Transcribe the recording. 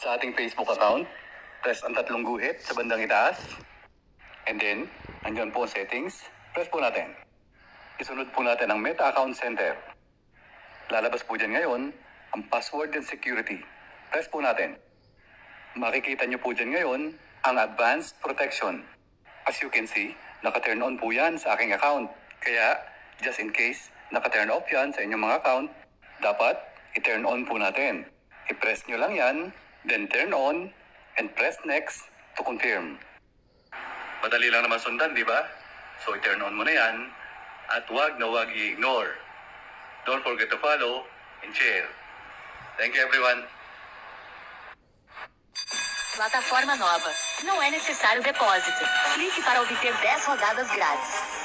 sa ating Facebook account. Press ang tatlong guhit sa bandang itaas. And then, andyan po ang settings. Press po natin. Isunod po natin ang Meta Account Center. Lalabas po dyan ngayon ang password and security. Press po natin. Makikita nyo po dyan ngayon ang Advanced Protection. As you can see, naka-turn on po yan sa aking account. Kaya, just in case naka-turn off yan sa inyong mga account, dapat i-turn on po natin. I-press nyo lang yan, then turn on, and press next to confirm. Madali lang naman sundan, di ba? So, i-turn on mo na yan, at wag na wag i-ignore. Don't forget to follow and share. Thank you, everyone. Plataforma nova. Não é necessário depósito. Clique para obter 10 rodadas grátis.